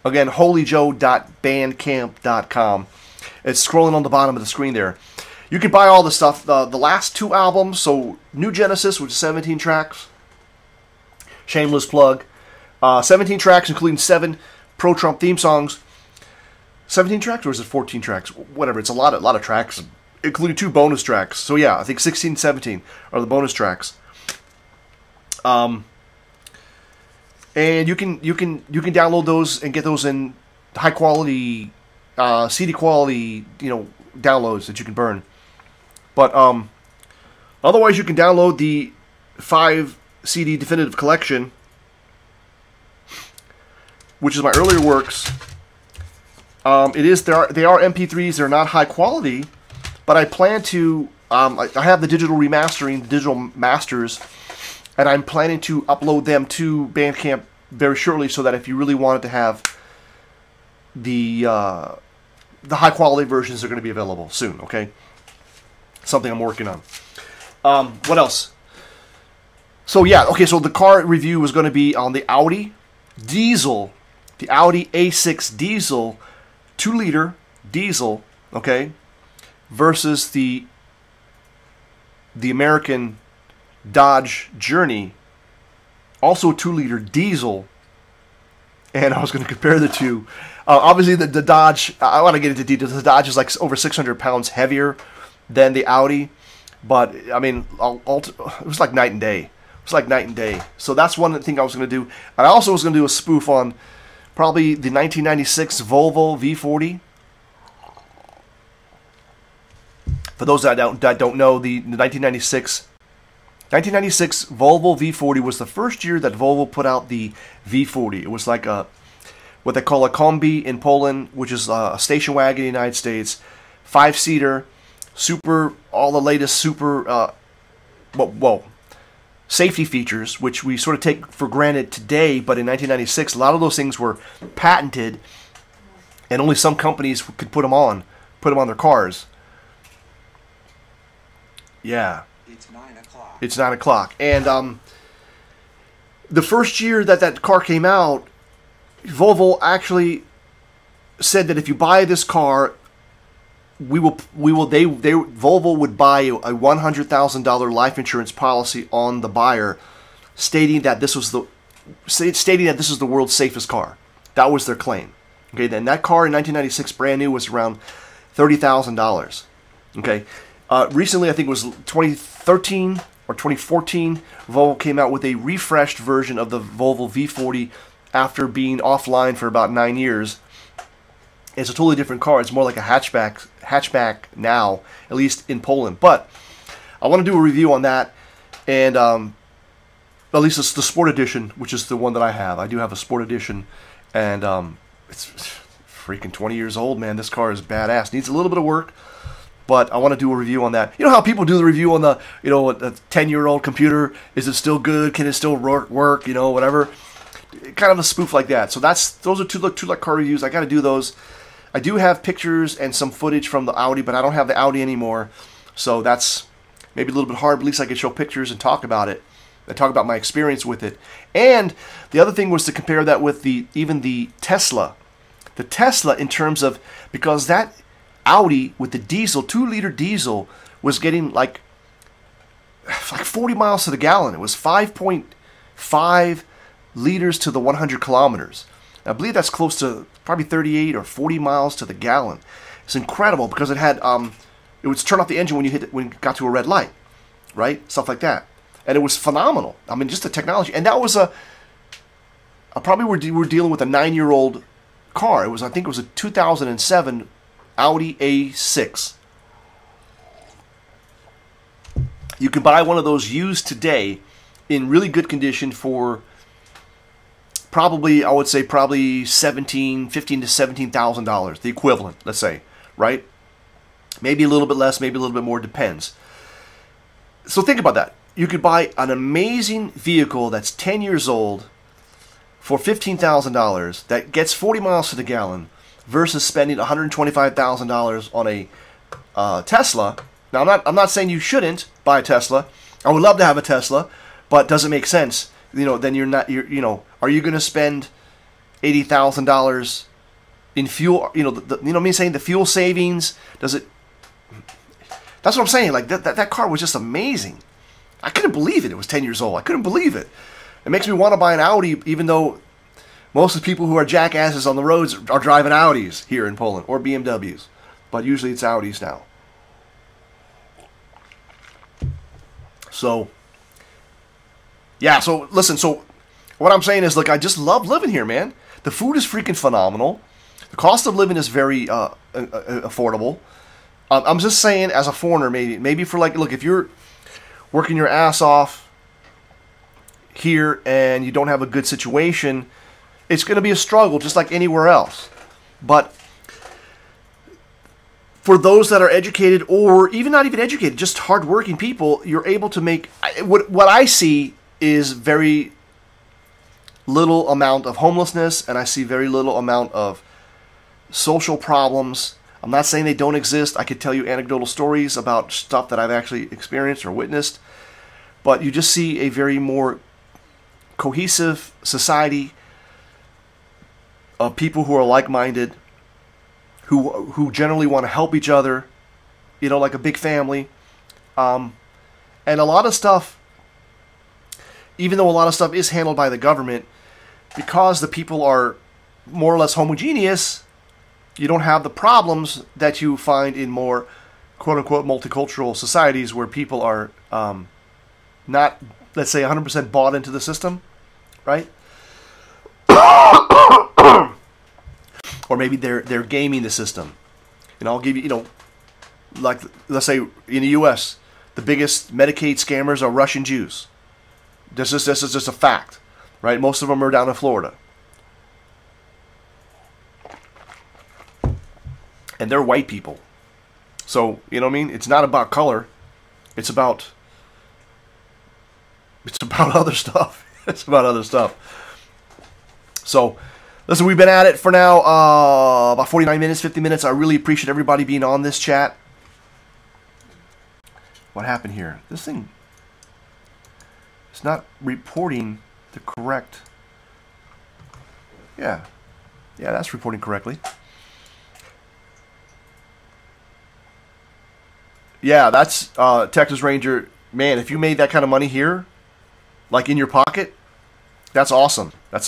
Again, holyjoe.bandcamp.com. It's scrolling on the bottom of the screen there. You can buy all the stuff. The last 2 albums, so New Genesis, which is 17 tracks. Shameless plug. 17 tracks, including 7 pro-Trump theme songs. 17 tracks, or is it 14 tracks? Whatever, it's a lot of tracks, including 2 bonus tracks. So yeah, I think 16, 17 are the bonus tracks. And you can download those and get those in high quality, CD quality, downloads that you can burn. But otherwise, you can download the 5 CD definitive collection, which is my earlier works. They are MP3s. They're not high quality, but I plan to. I have the digital remastering, the digital masters, and I'm planning to upload them to Bandcamp very shortly, so that if you really wanted to have the high quality versions, are going to be available soon. Okay, something I'm working on. What else? So yeah, okay. So the car review was going to be on the Audi diesel, the Audi A6 diesel, 2-liter diesel. Okay, versus the American Dodge Journey, also 2-liter diesel, and I was going to compare the two. Obviously, the Dodge, I want to get into details. The Dodge is like over 600 pounds heavier than the Audi, but I mean, it was like night and day. It was like night and day. So that's one thing I was going to do. And I also was going to do a spoof on probably the 1996 Volvo V40. For those that don't know, the 1996 Volvo V40 was the first year that Volvo put out the V40. It was like what they call a Kombi in Poland, which is a station wagon in the United States, 5-seater, all the latest safety features, which we sort of take for granted today, but in 1996, a lot of those things were patented, and only some companies could put them on their cars. Yeah. It's 9 o'clock. It's 9 o'clock. And the first year that car came out, Volvo actually said that if you buy this car, Volvo would buy a $100,000 life insurance policy on the buyer, stating that this was the world's safest car. That was their claim. Okay, then that car in 1996, brand new, was around $30,000. Okay, Recently, I think it was 2013 or 2014, Volvo came out with a refreshed version of the Volvo V40 after being offline for about 9 years. It's a totally different car. It's more like a hatchback now, at least in Poland. But I want to do a review on that, and at least it's the Sport Edition, which is the one that I have. I do have a Sport Edition, and it's freaking 20 years old, man. This car is badass. Needs a little bit of work, but I want to do a review on that. You know how people do the review on the, you know, a 10-year-old computer? Is it still good? Can it still work? You know, whatever. Kind of a spoof like that. So those are two car reviews. I got to do those. I do have pictures and some footage from the Audi, but I don't have the Audi anymore. So that's maybe a little bit hard, but at least I can show pictures and talk about it. I talk about my experience with it. And the other thing was to compare that with even the Tesla. The Tesla in terms of, because that Audi with the diesel, 2-liter diesel, was getting like 40 miles to the gallon. It was 5.5 liters to the 100 kilometers. I believe that's close to probably 38 or 40 miles to the gallon. It's incredible because it had it would turn off the engine when it got to a red light, right? Stuff like that, and it was phenomenal. I mean, just the technology, and that was probably we're dealing with a 9-year-old car. I think it was a 2007 Audi A6. You can buy one of those used today in really good condition for probably, I would say, probably $15,000 to $17,000, the equivalent, let's say, right? Maybe a little bit less, maybe a little bit more, depends. So think about that. You could buy an amazing vehicle that's 10 years old for $15,000 that gets 40 miles to the gallon versus spending $125,000 on a Tesla. Now, I'm not saying you shouldn't buy a Tesla. I would love to have a Tesla, but does it make sense? You know, then are you going to spend $80,000 in fuel? You know, you know what I'm saying? The fuel savings, does it? That's what I'm saying. Like that car was just amazing. I couldn't believe it. It was 10 years old. I couldn't believe it. It makes me want to buy an Audi, even though most of the people who are jackasses on the roads are driving Audis here in Poland, or BMWs. But usually it's Audis now. So, yeah, so listen, so what I'm saying is, look, I just love living here, man. The food is freaking phenomenal. The cost of living is very affordable. I'm just saying, as a foreigner, maybe for like, look, if you're working your ass off here and you don't have a good situation, it's going to be a struggle just like anywhere else. But for those that are educated, or even not even educated, just hardworking people, you're able to make, what I see is very little amount of homelessness, and I see very little amount of social problems. I'm not saying they don't exist. I could tell you anecdotal stories about stuff that I've actually experienced or witnessed, but you just see a very more cohesive society of people who are like-minded, who generally want to help each other, you know, like a big family. And a lot of stuff, even though a lot of stuff is handled by the government, because the people are more or less homogeneous, you don't have the problems that you find in more quote-unquote multicultural societies where people are not, let's say, 100% bought into the system, right? Or maybe they're gaming the system. You know, I'll give you, you know, like, let's say in the U.S., the biggest Medicaid scammers are Russian Jews. This is just a fact, right? Most of them are down in Florida. And they're white people. So, you know what I mean? It's not about color. It's about other stuff. It's about other stuff. So, listen, we've been at it for now about 49 minutes, 50 minutes. I really appreciate everybody being on this chat. What happened here? This thing is not reporting the correct... Yeah, that's reporting correctly. Yeah, that's Texas Ranger. Man, if you made that kind of money here, like in your pocket, that's awesome. That's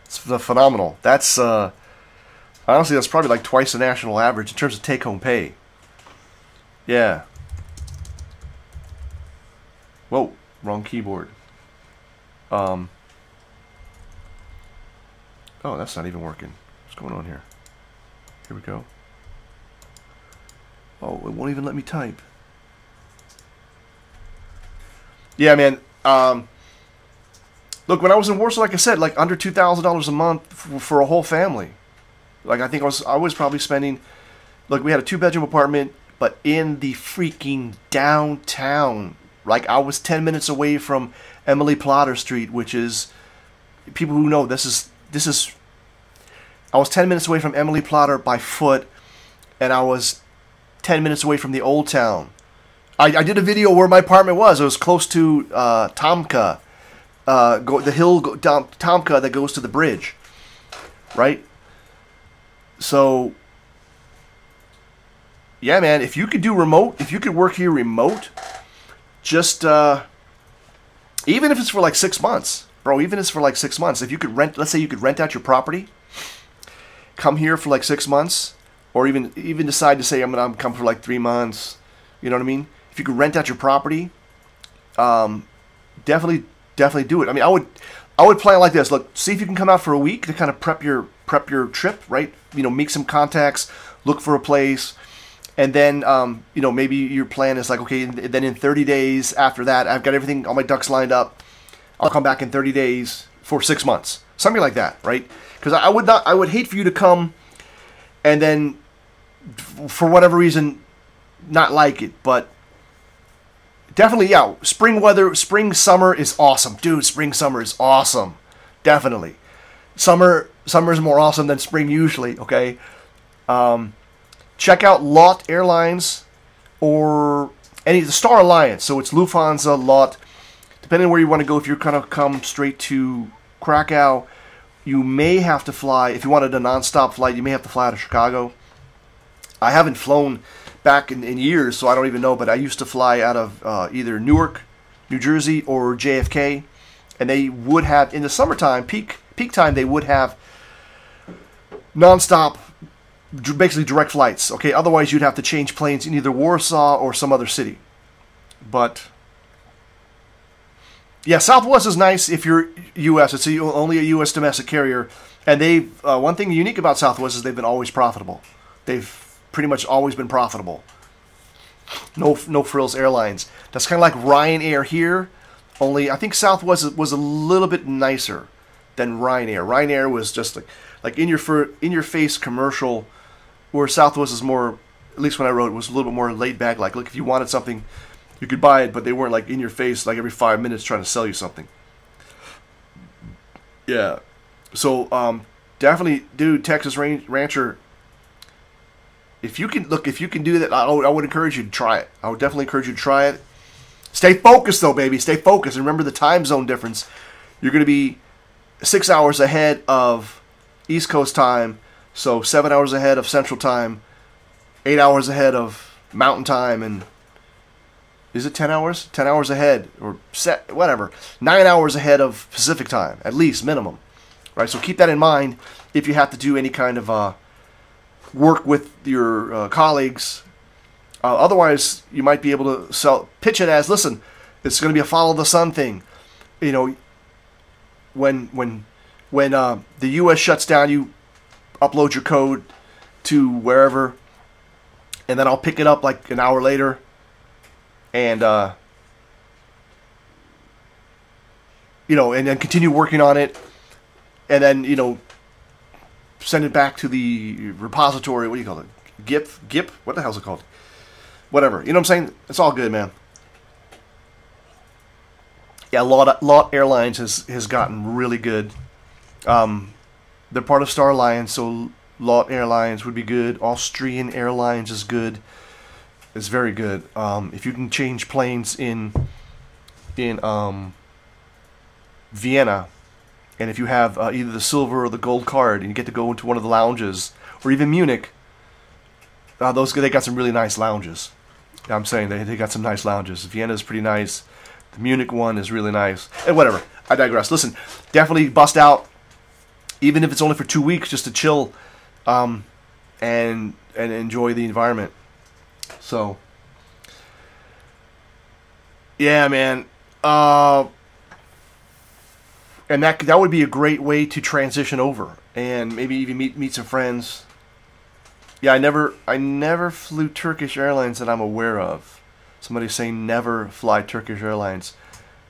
phenomenal. That's honestly, that's probably like twice the national average in terms of take-home pay. Yeah. Whoa, wrong keyboard. Oh, that's not even working. What's going on here? Here we go. Oh, it won't even let me type. Yeah, man. Look, when I was in Warsaw, like I said, like under $2,000 a month for a whole family. Like I think I was probably spending. Look, we had a 2-bedroom apartment, but in the freaking downtown. Like I was 10 minutes away from Emily Plotter Street, which is, people who know this is. I was 10 minutes away from Emily Plotter by foot, and I was 10 minutes away from the Old Town. I did a video where my apartment was. It was close to Tomka, the hill down Tomka that goes to the bridge, right? So, yeah, man, if you could do remote, if you could work here remote, just even if it's for like 6 months, bro. Even if it's for like 6 months, if you could rent, let's say you could rent out your property, come here for like 6 months, or even decide to say I'm gonna come for like 3 months. You know what I mean? If you could rent out your property, definitely do it. I mean, I would plan like this. Look, see if you can come out for a week to kind of prep your trip, right? You know, make some contacts, look for a place, and then you know, maybe your plan is like, okay, then in 30 days after that, I've got everything, all my ducks lined up. I'll come back in 30 days for 6 months, something like that, right? Because I would hate for you to come and then for whatever reason not like it, but definitely, yeah, spring, summer is awesome. Dude, spring, summer is awesome. Definitely. Summer is more awesome than spring usually, okay? Check out LOT Airlines or the Star Alliance. So it's Lufthansa, LOT. Depending on where you want to go, if you're going to come straight to Krakow, you may have to fly, if you wanted a non-stop flight, you may have to fly out of Chicago. I haven't flown back in years, so I don't even know, but I used to fly out of either Newark, New Jersey, or JFK, and they would have, in the summertime, peak time, they would have non-stop, basically direct flights, okay? Otherwise, you'd have to change planes in either Warsaw or some other city. But, yeah, Southwest is nice if you're U.S. It's only a U.S. domestic carrier, and they've, one thing unique about Southwest is they've been always profitable. They've pretty much always been profitable. No frills airlines. That's kind of like Ryanair here, only I think Southwest was a little bit nicer than Ryanair. Ryanair was just like in your face commercial, where Southwest is more, at least when I rode, was a little bit more laid back. Like, look, if you wanted something, you could buy it, but they weren't like in your face like every 5 minutes trying to sell you something. Yeah. So definitely, dude, Texas Rancher. If you can do that, I would encourage you to try it. I would definitely encourage you to try it. Stay focused, though, baby. Stay focused. And remember the time zone difference. You're going to be 6 hours ahead of East Coast time, so 7 hours ahead of Central time, 8 hours ahead of Mountain time, and is it 10 hours? 10 hours ahead, or whatever. 9 hours ahead of Pacific time, at least, minimum. Right? So keep that in mind if you have to do any kind of work with your colleagues. Otherwise, you might be able to pitch it as, listen, it's going to be a follow the sun thing. You know, when the U.S. shuts down, you upload your code to wherever, and then I'll pick it up like an hour later, and you know, and then continue working on it, and then, you know, send it back to the repository. What do you call it? GIP? What the hell's it called? Whatever. You know what I'm saying? It's all good, man. Yeah, LOT Airlines has gotten really good. They're part of Star Alliance, so LOT Airlines would be good. Austrian Airlines is good. It's very good. If you can change planes in Vienna, and if you have either the silver or the gold card, and you get to go into one of the lounges, or even Munich, they got some really nice lounges. I'm saying they got some nice lounges. Vienna is pretty nice. The Munich one is really nice. And whatever, I digress. Listen, definitely bust out, even if it's only for 2 weeks, just to chill, and enjoy the environment. So, Yeah, man. And that would be a great way to transition over, and maybe even meet some friends. Yeah, I never flew Turkish Airlines that I'm aware of. Somebody's saying never fly Turkish Airlines.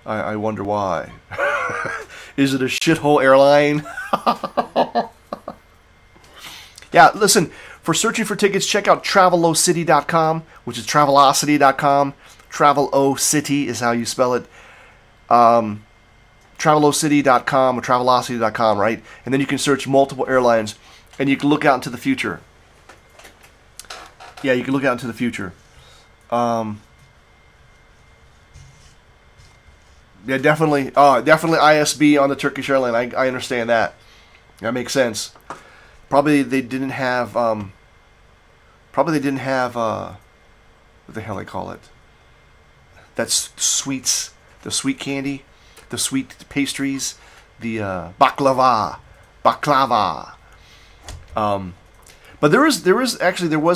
I wonder why. Is it a shithole airline? Yeah, listen, for searching for tickets, check out travelocity.com, which is travelocity.com. Travelocity is how you spell it. Travelocity.com or travelocity.com, right? And then you can search multiple airlines, and you can look out into the future. Yeah, you can look out into the future. Yeah, definitely ISB on the Turkish airline. I understand that. That makes sense. Probably they didn't have what the hell they call it? That's sweets, the sweet candy, the sweet pastries, the baklava. But there was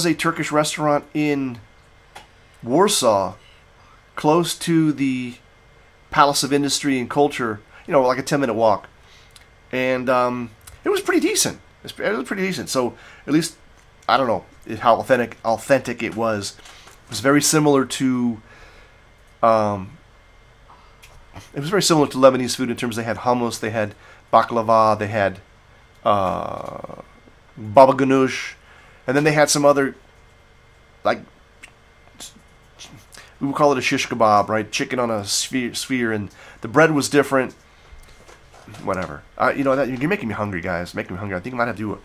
a Turkish restaurant in Warsaw, close to the Palace of Industry and Culture. You know, like a 10-minute walk, and it was pretty decent. It was pretty decent. So at least I don't know how authentic it was. It was very similar to Lebanese food in terms they had hummus, they had baklava, they had baba ganoush, and then they had some other, like, we would call it a shish kebab, right? Chicken on a sphere, and the bread was different. Whatever. You know, that you're making me hungry, guys. Making me hungry. I think I might have to do I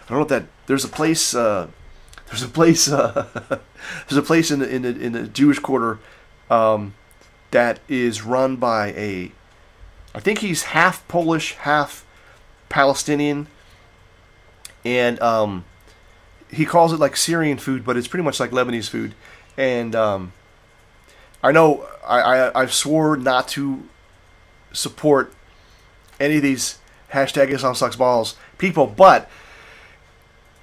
don't know what that. There's a place. There's a place in the Jewish Quarter that is run by I think he's half Polish, half Palestinian, and he calls it like Syrian food, but it's pretty much like Lebanese food. And I know I've swore not to support any of these hashtag Islam sucks balls people, but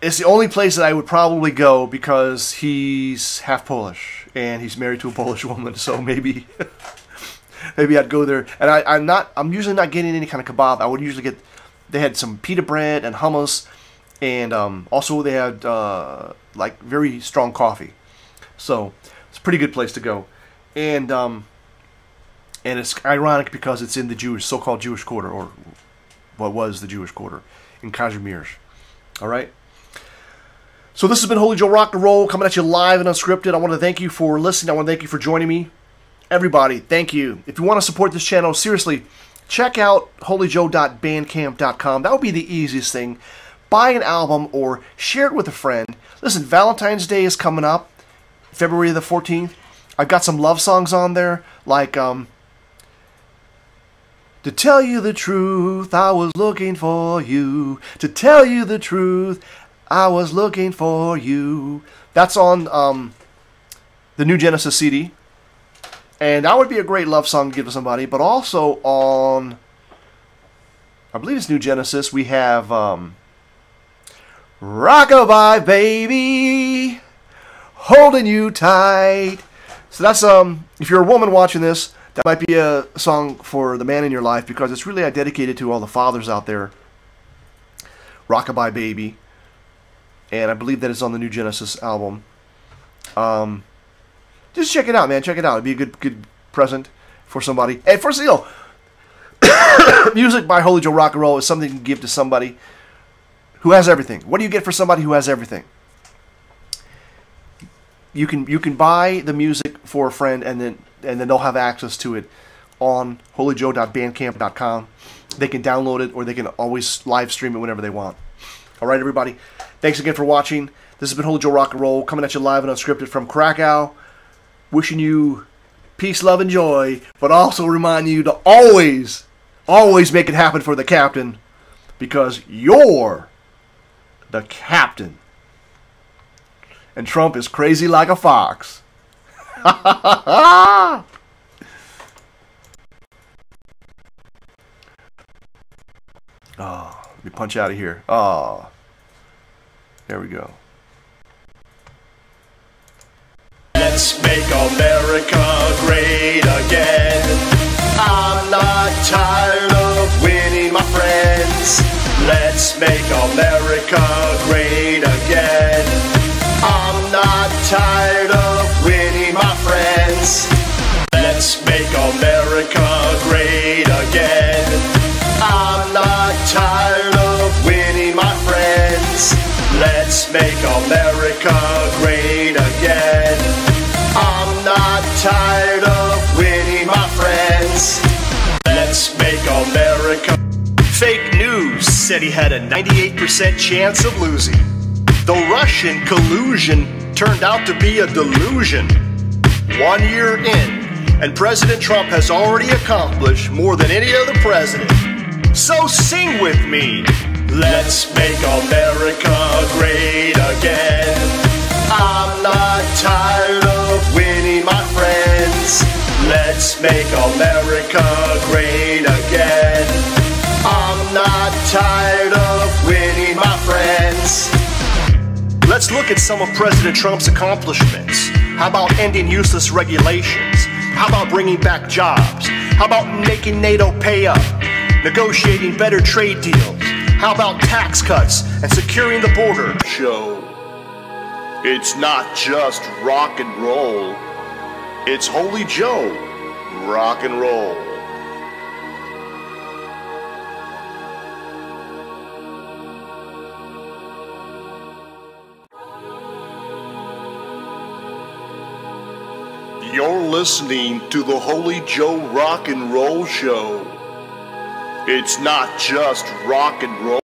it's the only place that I would probably go because he's half Polish and he's married to a Polish woman, so maybe maybe I'd go there. And I'm usually not getting any kind of kebab. I would usually they had some pita bread and hummus, and also they had like very strong coffee. So it's a pretty good place to go. And it's ironic because it's in the so-called Jewish Quarter, or what was the Jewish Quarter, in Kazimierz. All right? So this has been Holy Joe Rock and Roll, coming at you live and unscripted. I want to thank you for listening. I want to thank you for joining me. Everybody, thank you. If you want to support this channel, seriously, check out holyjoe.bandcamp.com. That would be the easiest thing. Buy an album or share it with a friend. Listen, Valentine's Day is coming up, February the 14th. I've got some love songs on there, like to tell you the truth, I was looking for you. To tell you the truth, I was looking for you. That's on the New Genesis CD. And that would be a great love song to give to somebody. But also on, I believe it's New Genesis, we have Rockabye Baby, Holding You Tight. So that's, if you're a woman watching this, that might be a song for the man in your life, because it's really dedicated to all the fathers out there. Rockabye Baby. And I believe that it's on the New Genesis album. Just check it out, man. Check it out. It'd be a good present for somebody. And first, music by Holy Joe Rock and Roll is something you can give to somebody who has everything. What do you get for somebody who has everything? You can buy the music for a friend, and then they'll have access to it on holyjoe.bandcamp.com. They can download it, or they can always live stream it whenever they want. All right, everybody. Thanks again for watching. This has been Holy Joe Rock and Roll, coming at you live and unscripted from Krakow. Wishing you peace, love, and joy, but also reminding you to always make it happen for the captain, because you're the captain. And Trump is crazy like a fox. Oh, let me punch out of here. Oh, there we go. Let's Let's make America great again. I'm not tired of winning, my friends. Let's make America great again. I'm not tired of winning, my friends. Let's make America great again. I'm not tired of winning, my friends. Let's make America great again. I'm not tired of winning, my friends. Let's make America. Fake news said he had a 98% chance of losing. The Russian collusion turned out to be a delusion. 1 year in, and President Trump has already accomplished more than any other president. So sing with me. Let's make America great again. I'm not tired of winning, my friends. Let's make America great again. I'm not tired of winning, my friends. Let's look at some of President Trump's accomplishments. How about ending useless regulations? How about bringing back jobs? How about making NATO pay up? Negotiating better trade deals? How about tax cuts and securing the border? Show. It's not just rock and roll. It's Holy Joe rock and roll. You're listening to the Holy Joe Rock and Roll Show. It's not just rock and roll.